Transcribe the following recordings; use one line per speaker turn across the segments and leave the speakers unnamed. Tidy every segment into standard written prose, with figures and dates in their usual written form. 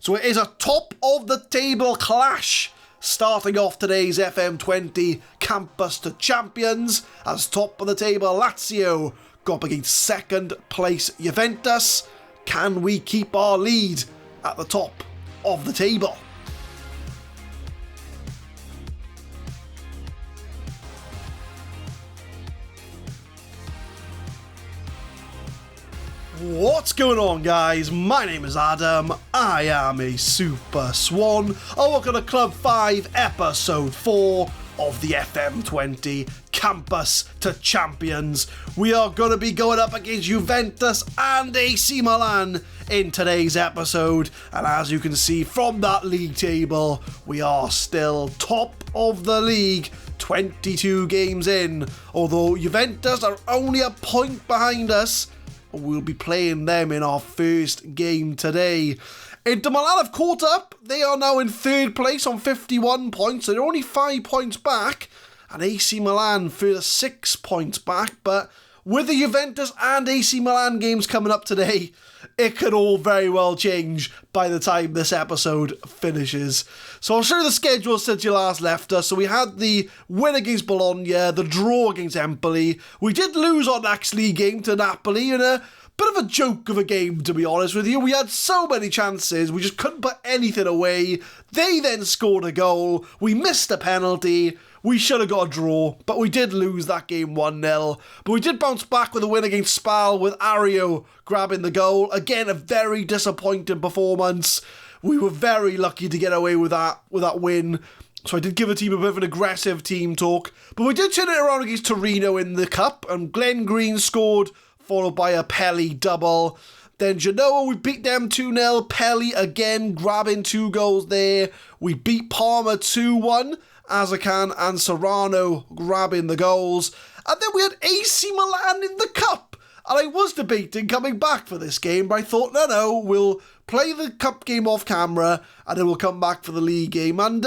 So it is a top of the table clash, starting off today's FM20 Campus to Champions, as top of the table Lazio go up against second place Juventus. Can we keep our lead at the top of the table? What's going on, guys? My name is Adam. I am a Super Swan. And welcome to Club 5 Episode 4 of the FM20 Campus to Champions. We are going to be going up against Juventus and AC Milan in today's episode. And as you can see from that league table, we are still top of the league, 22 games in. Although Juventus are only a point behind us, we'll be playing them in our first game today. Inter Milan have caught up. They are now in third place on 51 points. So they're only 5 points back. And AC Milan further 6 points back. But with the Juventus and AC Milan games coming up today, it could all very well change by the time this episode finishes. So I'll show you the schedule since you last left us. So we had the win against Bologna, the draw against Empoli. We did lose our next league game to Napoli in a bit of a joke of a game, to be honest with you. We had so many chances, we just couldn't put anything away. They then scored a goal. We missed a penalty. We should have got a draw, but we did lose that game 1-0. But we did bounce back with a win against Spal with Ario grabbing the goal. Again, a very disappointing performance. We were very lucky to get away with that win. So I did give the team a bit of an aggressive team talk. But we did turn it around against Torino in the cup, and Glenn Green scored, followed by a Pelly double. Then Genoa, we beat them 2-0. Pelly again grabbing 2 goals there. We beat Parma 2-1. Azakan and Serrano grabbing the goals. And then we had AC Milan in the cup. And I was debating coming back for this game, but I thought, no, we'll play the cup game off camera and then we'll come back for the league game. And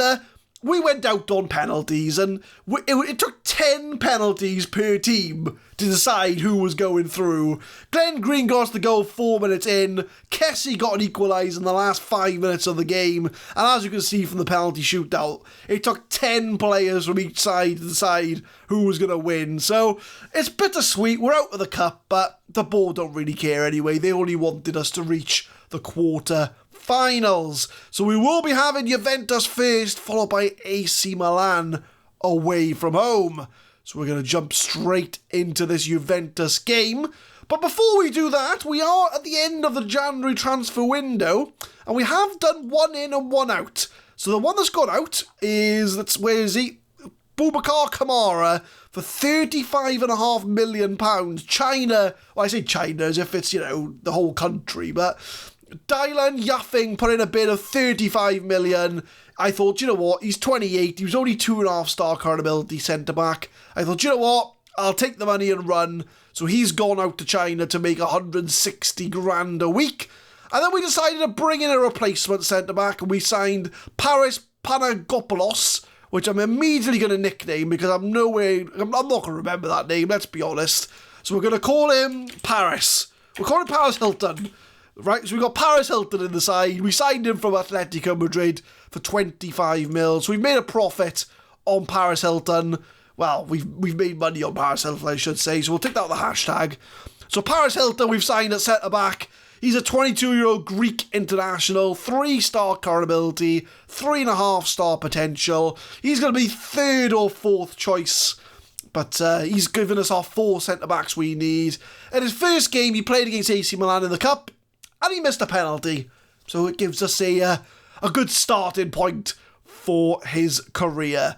we went out on penalties, and it took 10 penalties per team to decide who was going through. Glenn Green got us the goal 4 minutes in. Kessie got an equaliser in the last 5 minutes of the game. And as you can see from the penalty shootout, it took 10 players from each side to decide who was going to win. So it's bittersweet. We're out of the cup, but the board don't really care anyway. They only wanted us to reach the quarter finals. So we will be having Juventus first, followed by AC Milan away from home. So we're going to jump straight into this Juventus game. But before we do that, we are at the end of the January transfer window, and we have done 1 in and 1 out. So the one that's gone out is, where is he? Boubacar Kamara for £35.5 million. China, well, I say China as if it's, the whole country, but Dylan Yuffing put in a bid of 35 million. I thought, you know what, he's 28, he was only 2.5-star current ability centre-back. I thought, you know what, I'll take the money and run. So he's gone out to China to make 160 grand a week. And then we decided to bring in a replacement centre-back, and we signed Paris Panagopoulos, which I'm immediately going to nickname because I'm not going to remember that name, let's be honest. So we're going to call him Paris. We're calling him Paris Hilton. Right, so we got Paris Hilton in the side. We signed him from Atletico Madrid for 25 mil. So we've made a profit on Paris Hilton. Well, we've made money on Paris Hilton, I should say. So we'll take that with the hashtag. So Paris Hilton, we've signed at centre-back. He's a 22-year-old Greek international, 3-star current ability, 3.5-star potential. He's going to be 3rd or 4th choice. But he's given us our 4 centre-backs we need. In his first game, he played against AC Milan in the Cup, and he missed a penalty. So it gives us a good starting point for his career.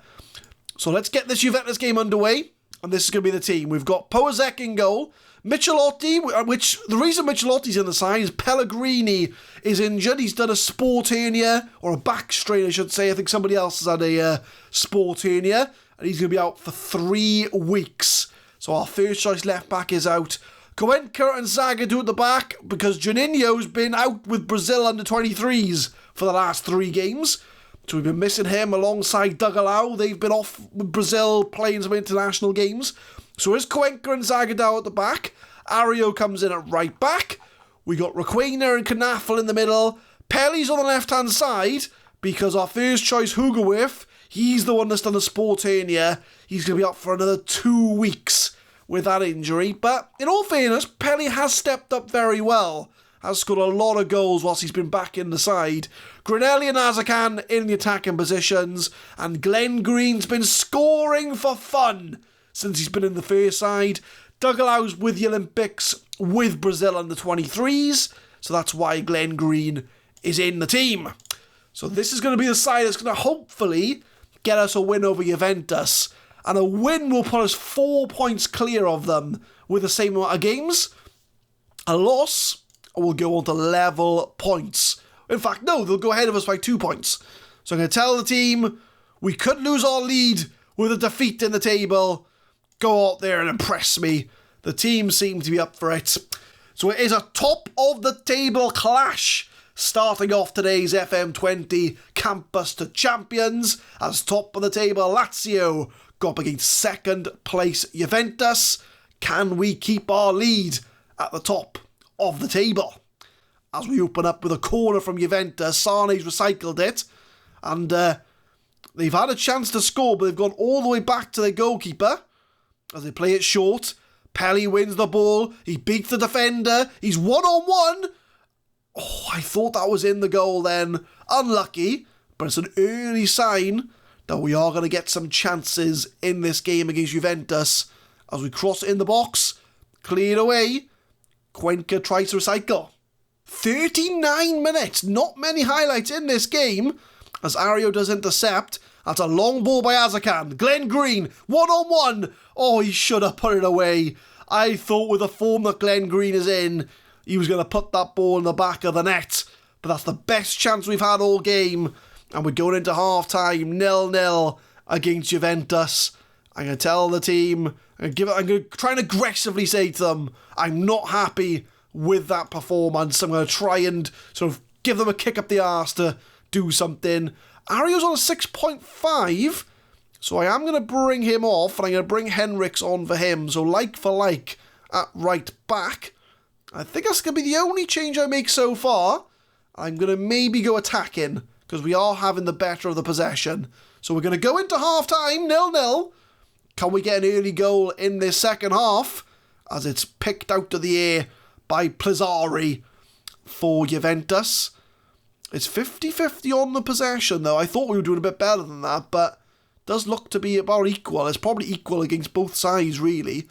So let's get this Juventus game underway. And this is going to be the team. We've got Poazek in goal. Michelotti, which the reason Michelotti's in the side is Pellegrini is injured. He's done a sport hernia, or a back strain, I should say. I think somebody else has had a sport hernia, and he's going to be out for 3 weeks. So our first choice left back is out. Cuenca and Zagadou at the back, because Juninho's been out with Brazil under-23s for the last 3 games. So we've been missing him alongside Dagalau. They've been off with Brazil playing some international games. So it's Cuenca and Zagadou at the back. Ario comes in at right back. We got Requena and Knafel in the middle. Pelly's on the left-hand side because our first choice, Hugawith, he's the one that's done the sport hernia. He's going to be up for another 2 weeks with that injury. But in all fairness, Pelly has stepped up very well. Has scored a lot of goals whilst he's been back in the side. Granelli and Azakan in the attacking positions. And Glenn Green's been scoring for fun since he's been in the first side. Dougalau's with the Olympics with Brazil under 23s. So that's why Glenn Green is in the team. So this is going to be the side that's going to hopefully get us a win over Juventus. And a win will put us 4 points clear of them with the same amount of games. A loss will go on to level points. In fact, no, they'll go ahead of us by 2 points. So I'm going to tell the team we could lose our lead with a defeat in the table. Go out there and impress me. The team seem to be up for it. So it is a top of the table clash. Starting off today's FM20 Campus to Champions, as top of the table Lazio go up against second place Juventus. Can we keep our lead at the top of the table? As we open up with a corner from Juventus, Sane's recycled it, and they've had a chance to score, but they've gone all the way back to their goalkeeper as they play it short. Pelly wins the ball, he beats the defender, he's one-on-one. Oh, I thought that was in the goal then. Unlucky, but it's an early sign that we are going to get some chances in this game against Juventus. As we cross it in the box, cleared away, Cuenca tries to recycle. 39 minutes, not many highlights in this game, as Ario does intercept. That's a long ball by Azakan. Glenn Green, one-on-one. Oh, he should have put it away. I thought with the form that Glenn Green is in, he was going to put that ball in the back of the net. But that's the best chance we've had all game. And we're going into half-time, 0-0 against Juventus. I'm going to tell the team, I'm going to try and aggressively say to them, I'm not happy with that performance. I'm going to try and sort of give them a kick up the arse to do something. Ario's on a 6.5, so I am going to bring him off, and I'm going to bring Henriks on for him. So like for like at right back. I think that's going to be the only change I make so far. I'm going to maybe go attacking, because we are having the better of the possession. So we're going to go into half-time, 0-0. Can we get an early goal in this second half? As it's picked out of the air by Plizzari for Juventus. It's 50-50 on the possession, though. I thought we were doing a bit better than that, but does look to be about equal. It's probably equal against both sides, really.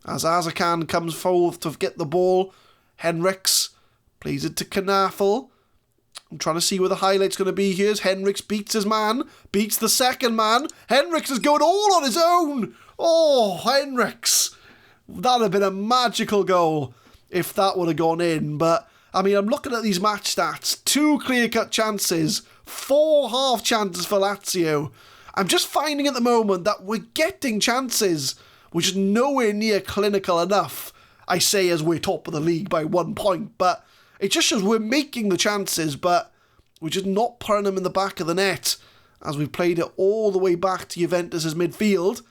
As Azakan comes forward to get the ball, Henriks plays it to Knafel. I'm trying to see where the highlight's going to be here. Henriks beats his man, beats the second man. Henriks is going all on his own. Oh, Henriks. That would have been a magical goal if that would have gone in. But, I mean, I'm looking at these match stats. 2 clear-cut chances, 4 half chances for Lazio. I'm just finding at the moment that we're getting chances which is nowhere near clinical enough, I say, as we're top of the league by 1 point. But it just shows we're making the chances, but we're just not putting them in the back of the net, as we've played it all the way back to Juventus' midfield.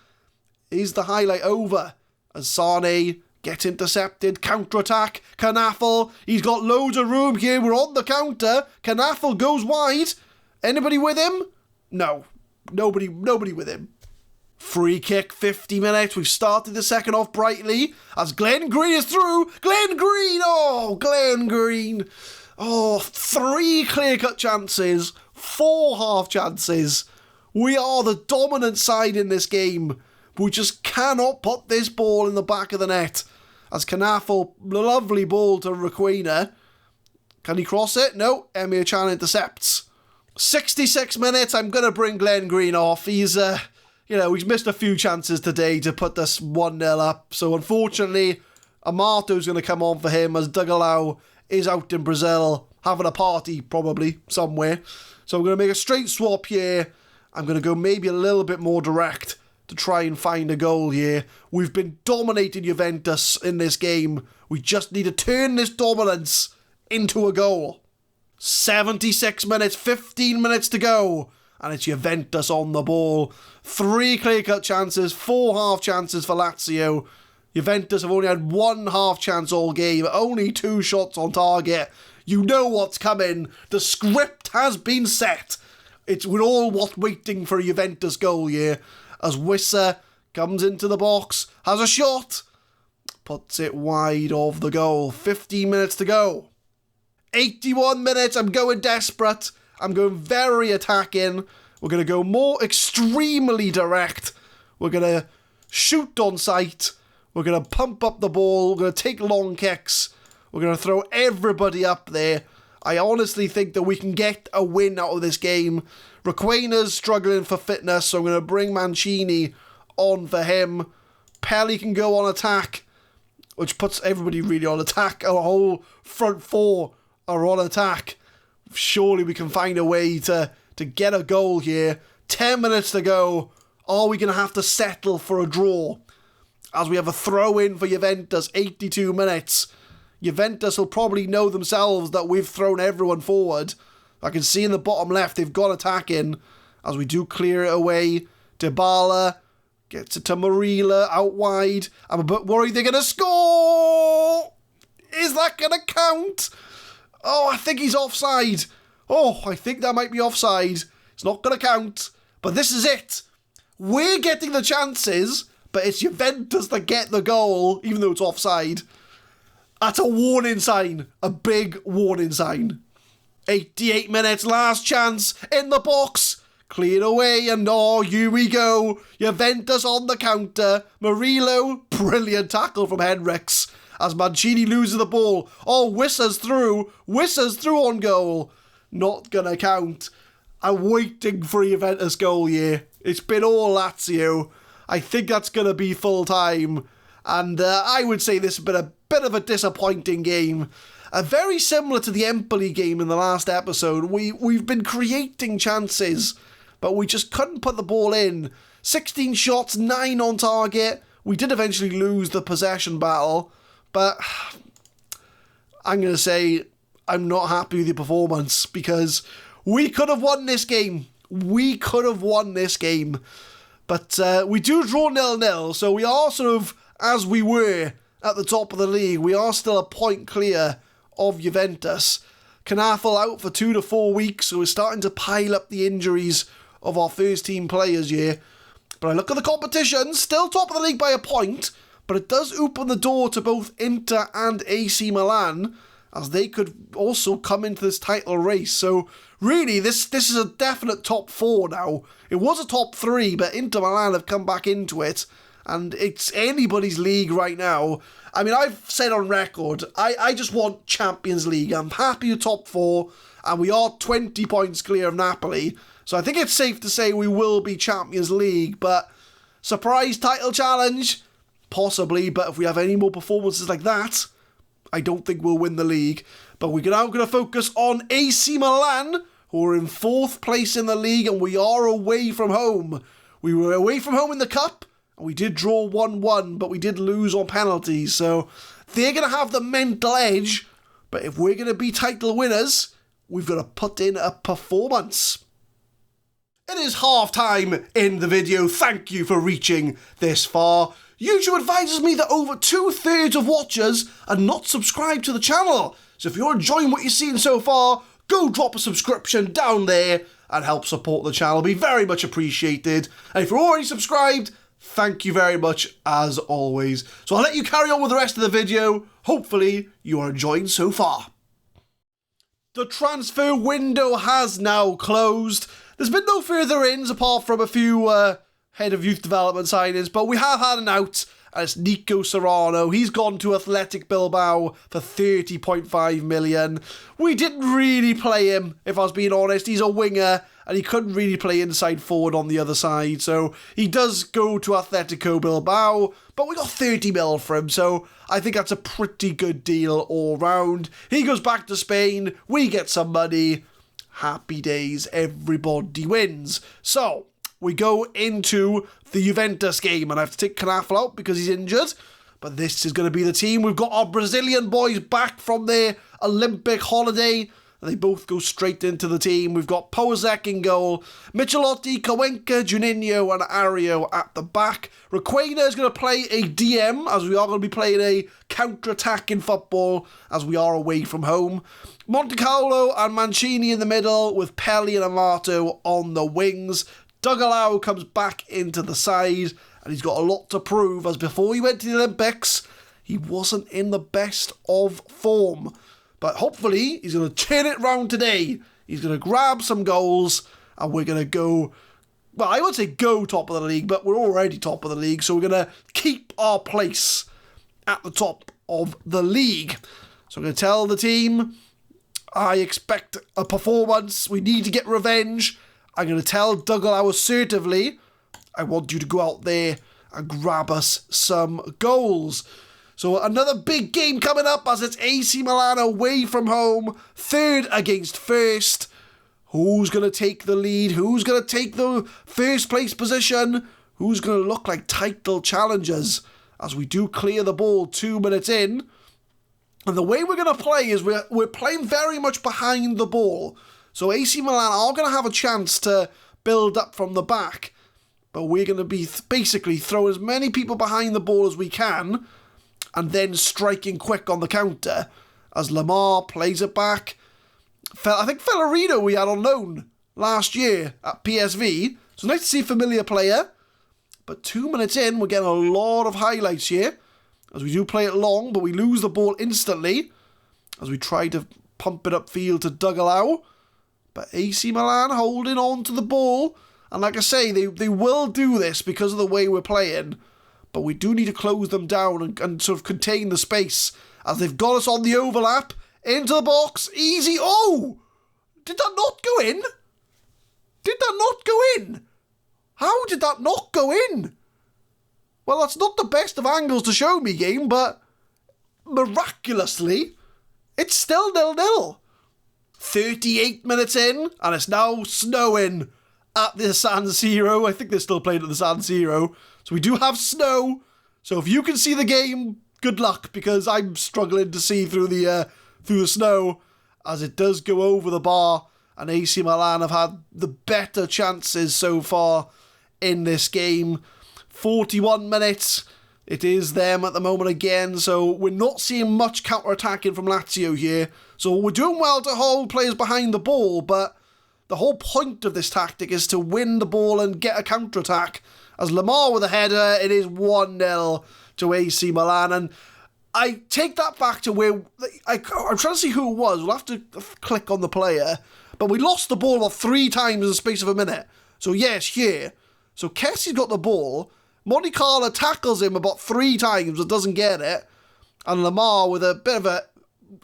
Is the highlight over? As Sane gets intercepted, counter-attack, Knafel, he's got loads of room here, we're on the counter, Knafel goes wide. Anybody with him? No, nobody with him. Free kick, 50 minutes. We've started the second half brightly as Glenn Green is through. Glenn Green! Oh, Glenn Green. Oh, 3 clear-cut chances, 4 half chances. We are the dominant side in this game. We just cannot put this ball in the back of the net. As Knafel, lovely ball to Requena. Can he cross it? No, Emir Can intercepts. 66 minutes. I'm going to bring Glenn Green off. He's missed a few chances today to put this 1-0 up. So unfortunately, Amato's going to come on for him as Dougalau is out in Brazil having a party probably somewhere. So I'm going to make a straight swap here. I'm going to go maybe a little bit more direct to try and find a goal here. We've been dominating Juventus in this game. We just need to turn this dominance into a goal. 76 minutes, 15 minutes to go. And it's Juventus on the ball. 3 clear-cut chances, 4 half chances for Lazio. Juventus have only had one half chance all game, only 2 shots on target. You know what's coming. The script has been set. We're all waiting for a Juventus goal here. As Wissa comes into the box, has a shot, puts it wide of the goal. 15 minutes to go. 81 minutes, I'm going desperate. I'm going very attacking. We're going to go more extremely direct. We're going to shoot on sight. We're going to pump up the ball. We're going to take long kicks. We're going to throw everybody up there. I honestly think that we can get a win out of this game. Requena's struggling for fitness, so I'm going to bring Mancini on for him. Pelly can go on attack, which puts everybody really on attack. Our whole front 4 are on attack. Surely we can find a way to get a goal here. 10 minutes to go. Are we going to have to settle for a draw? As we have a throw-in for Juventus, 82 minutes. Juventus will probably know themselves that we've thrown everyone forward. I can see in the bottom left they've got attacking. As we do clear it away. Dybala gets it to Marila out wide. I'm a bit worried they're going to score! Is that going to count? Oh, I think he's offside. Oh, I think that might be offside. It's not going to count. But this is it. We're getting the chances, but it's Juventus that get the goal, even though it's offside. That's a warning sign. A big warning sign. 88 minutes, last chance in the box. Cleared away, and here we go. Juventus on the counter. Murillo, brilliant tackle from Henriks. As Mancini loses the ball. Wissa's through. Wissa's through on goal. Not gonna count. I'm waiting for a Juventus goal here. It's been all Lazio. I think that's gonna be full time. And I would say this has been a bit of a disappointing game. Very similar to the Empoli game in the last episode. We've been creating chances, but we just couldn't put the ball in. 16 shots, 9 on target. We did eventually lose the possession battle, but I'm going to say I'm not happy with the performance because we could have won this game. We could have won this game. But we do draw 0-0, so we are sort of, as we were at the top of the league, we are still a point clear of Juventus. Knafel out for 2 to 4 weeks, so we're starting to pile up the injuries of our first team players here. But I look at the competition, still top of the league by a point, but it does open the door to both Inter and AC Milan, as they could also come into this title race. So really, this is a definite top 4 now. It was a top 3, but Inter Milan have come back into it, and it's anybody's league right now. I mean, I've said on record, I just want Champions League. I'm happy with top 4, and we are 20 points clear of Napoli. So I think it's safe to say we will be Champions League, but surprise title challenge? Possibly, but if we have any more performances like that, I don't think we'll win the league. But we're now going to focus on AC Milan, who are in 4th place in the league, and we are away from home. We were away from home in the Cup, and we did draw 1-1, but we did lose on penalties, so they're going to have the mental edge. But if we're going to be title winners, we've got to put in a performance. It is half time in the video. Thank you for reaching this far. YouTube advises me that over 2/3 of watchers are not subscribed to the channel. So if you're enjoying what you've seen so far, go drop a subscription down there and help support the channel. It'll be very much appreciated. And if you're already subscribed, thank you very much as always. So I'll let you carry on with the rest of the video. Hopefully you are enjoying so far. The transfer window has now closed. There's been no further ins apart from a few head of youth development signings, but we have had an out, and it's Nico Serrano. He's gone to Athletic Bilbao for 30.5 million. We didn't really play him, if I was being honest. He's a winger, and he couldn't really play inside forward on the other side, so he does go to Atletico Bilbao, but we got 30 mil for him, so I think that's a pretty good deal all round. He goes back to Spain, we get some money. Happy days, everybody wins. So, we go into the Juventus game, and I have to take Knafel out because he's injured. But this is going to be the team. We've got our Brazilian boys back from their Olympic holiday. and they both go straight into the team. We've got Powazek in goal, Michelotti, Kawenka, Juninho and Ario at the back. Requena is going to play a DM, as we are going to be playing a counter-attacking football, as we are away from home. Monte Carlo and Mancini in the middle, with Pelli and Amato on the wings. Dougalau comes back into the side, and he's got a lot to prove, as before he went to the Olympics, he wasn't in the best of form. But hopefully, he's going to turn it round today. He's going to grab some goals, and we're going to go, well, I would say go top of the league, but we're already top of the league, so we're going to keep our place at the top of the league. So I'm going to tell the team, I expect a performance. We need to get revenge. I'm going to tell Dougalau assertively, I want you to go out there and grab us some goals. So another big game coming up, as it's AC Milan away from home, third against first. Who's going to take the lead? Who's going to take the first place position? Who's going to look like title challengers as we do clear the ball 2 minutes in? And the way we're going to play is we're playing very much behind the ball. So AC Milan are going to have a chance to build up from the back, but we're going to be basically throw as many people behind the ball as we can, and then striking quick on the counter as Lamar plays it back. I think Fellerino we had on loan last year at PSV, so nice to see a familiar player. But 2 minutes in, we're getting a lot of highlights here, as we do play it long, but we lose the ball instantly, as we try to pump it upfield to Dougalau. But AC Milan holding on to the ball, and like I say, they will do this because of the way we're playing. But we do need to close them down and sort of contain the space, as they've got us on the overlap. Into the box. Easy. Oh! Did that not go in? Did that not go in? How did that not go in? Well, that's not the best of angles to show me, game, but miraculously, it's still 0-0. 38 minutes in, and it's now snowing at the San Siro. I think they're still playing at the San Siro. So we do have snow. So if you can see the game, good luck, because I'm struggling to see through the snow, as it does go over the bar, and AC Milan have had the better chances so far in this game. 41 minutes. It is them at the moment again, so we're not seeing much counter-attacking from Lazio here. So we're doing well to hold players behind the ball, but the whole point of this tactic is to win the ball and get a counter-attack. As Lamar with a header, it is 1-0 to AC Milan, and I take that back to where, I'm trying to see who it was, we'll have to click on the player, but we lost the ball about 3 times in the space of a minute. So yes, here. So Kessie's got the ball, Monte Carlo tackles him about 3 times but doesn't get it, and Lamar with a bit of a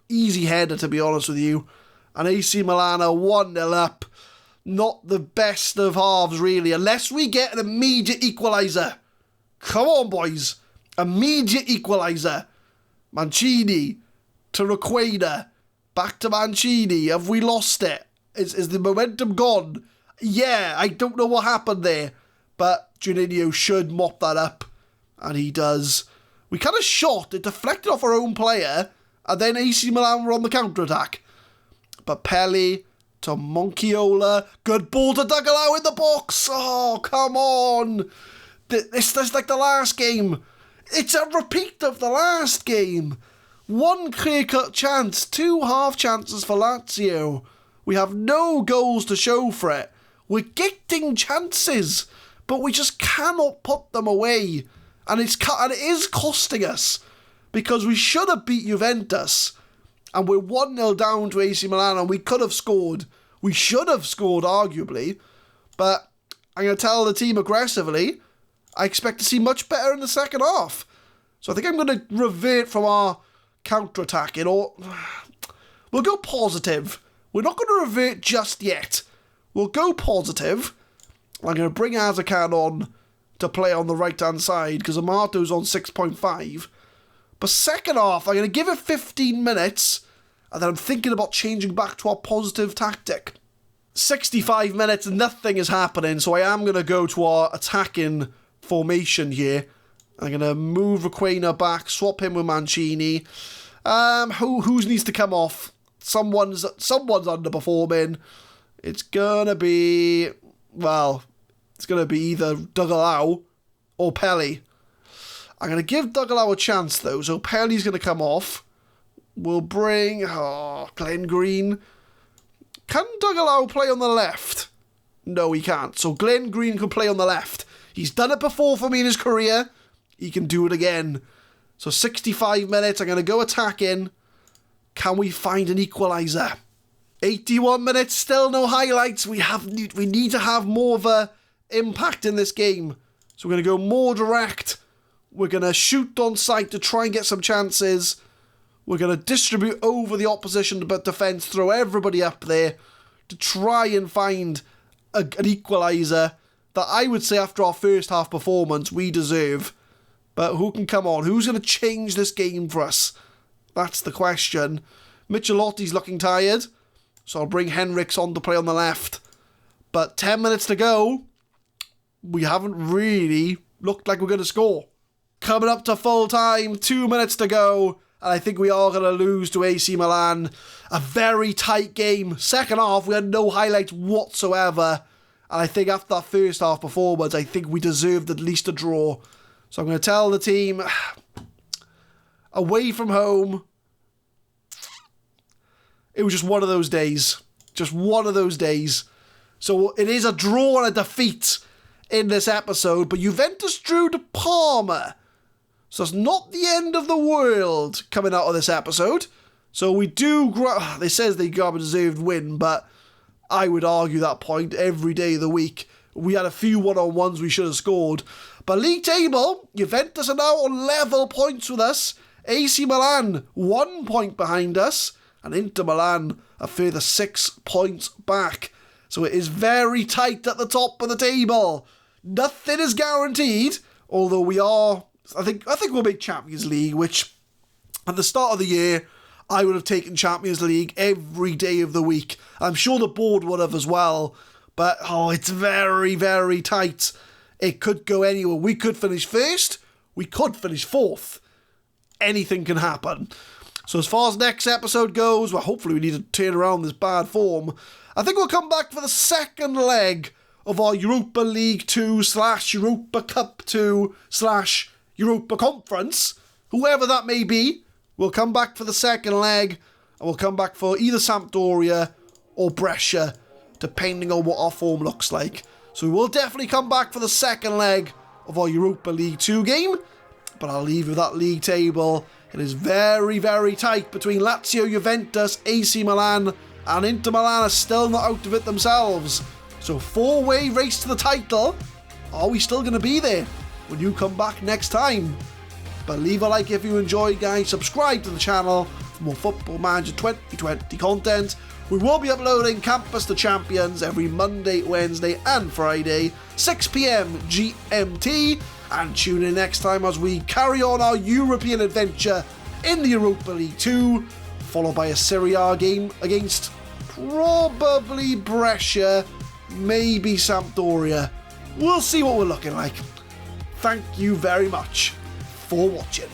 easy header, to be honest with you, and AC Milan are 1-0 up. Not the best of halves, really, unless we get an immediate equaliser. Come on, boys. Immediate equaliser. Mancini to Requena. Back to Mancini. Have we lost it? Is the momentum gone? Yeah, I don't know what happened there, but Juninho should mop that up, and he does. We kind of shot, it deflected off our own player, and then AC Milan were on the counter-attack. But Pelli to Monchiola. Good ball to Dougalau in the box. Oh, come on. This is like the last game. It's a repeat of the last game. 1 clear-cut chance, 2 half chances for Lazio. We have no goals to show for it. We're getting chances, but we just cannot put them away. And it is costing us, because we should have beat Juventus, and we're 1-0 down to AC Milan, and we could have scored. We should have scored, arguably, but I'm going to tell the team aggressively, I expect to see much better in the second half. So I think I'm going to revert from our counter-attacking, or we'll go positive. We're not going to revert just yet. We'll go positive. I'm going to bring Azakan on to play on the right-hand side, because Amato's on 6.5. But second half, I'm going to give it 15 minutes, and then I'm thinking about changing back to our positive tactic. 65 minutes, nothing is happening, so I am going to go to our attacking formation here. I'm going to move Requena back, swap him with Mancini. Who needs to come off? someone's underperforming. It's going to be either Dougalau or Pelly. I'm going to give Dougalau a chance, though. So Pelly's going to come off. We'll bring Glenn Green. Can Dougalau play on the left? No, he can't. So Glenn Green can play on the left. He's done it before for me in his career. He can do it again. So 65 minutes. I'm going to go attacking. Can we find an equaliser? 81 minutes. Still no highlights. We need to have more of a impact in this game. So we're going to go more direct. We're going to shoot on sight to try and get some chances. We're going to distribute over the opposition defence, throw everybody up there to try and find an equaliser that I would say after our first half performance we deserve. But who can come on? Who's going to change this game for us? That's the question. Michelotti's looking tired, so I'll bring Henriks on to play on the left. But 10 minutes to go, we haven't really looked like we're going to score. Coming up to full time, 2 minutes to go, and I think we are going to lose to AC Milan. A very tight game. Second half, we had no highlights whatsoever. And I think after that first half performance, I think we deserved at least a draw. So I'm going to tell the team, away from home, it was just one of those days. Just one of those days. So it is a draw and a defeat in this episode, but Juventus drew to Parma. So it's not the end of the world coming out of this episode. So we do, they says they got a deserved win, but I would argue that point every day of the week. We had a few one-on-ones we should have scored. But league table, Juventus are now on level points with us. AC Milan, 1 point behind us. And Inter Milan a further 6 points back. So it is very tight at the top of the table. Nothing is guaranteed, although we are, I think we'll make Champions League, which at the start of the year, I would have taken Champions League every day of the week. I'm sure the board would have as well, but it's very, very tight. It could go anywhere. We could finish first, we could finish fourth. Anything can happen. So as far as next episode goes, well, hopefully we need to turn around this bad form. I think we'll come back for the second leg of our Europa League 2 / Europa Cup 2 / Europa Conference. Whoever that may be, we'll come back for the second leg, and we'll come back for either Sampdoria or Brescia, depending on what our form looks like. So we will definitely come back for the second leg of our Europa League 2 game, but I'll leave you with that league table. It is very, very tight between Lazio, Juventus, AC Milan, and Inter Milan are still not out of it themselves. So 4-way race to the title. Are we still going to be there when you come back next time? But leave a like if you enjoyed, guys. Subscribe to the channel for more Football Manager 2020 content. We will be uploading Campus the Champions every Monday, Wednesday and Friday, 6 PM GMT. And tune in next time as we carry on our European adventure in the Europa League 2, followed by a Serie A game against probably Brescia, maybe Sampdoria. We'll see what we're looking like. Thank you very much for watching.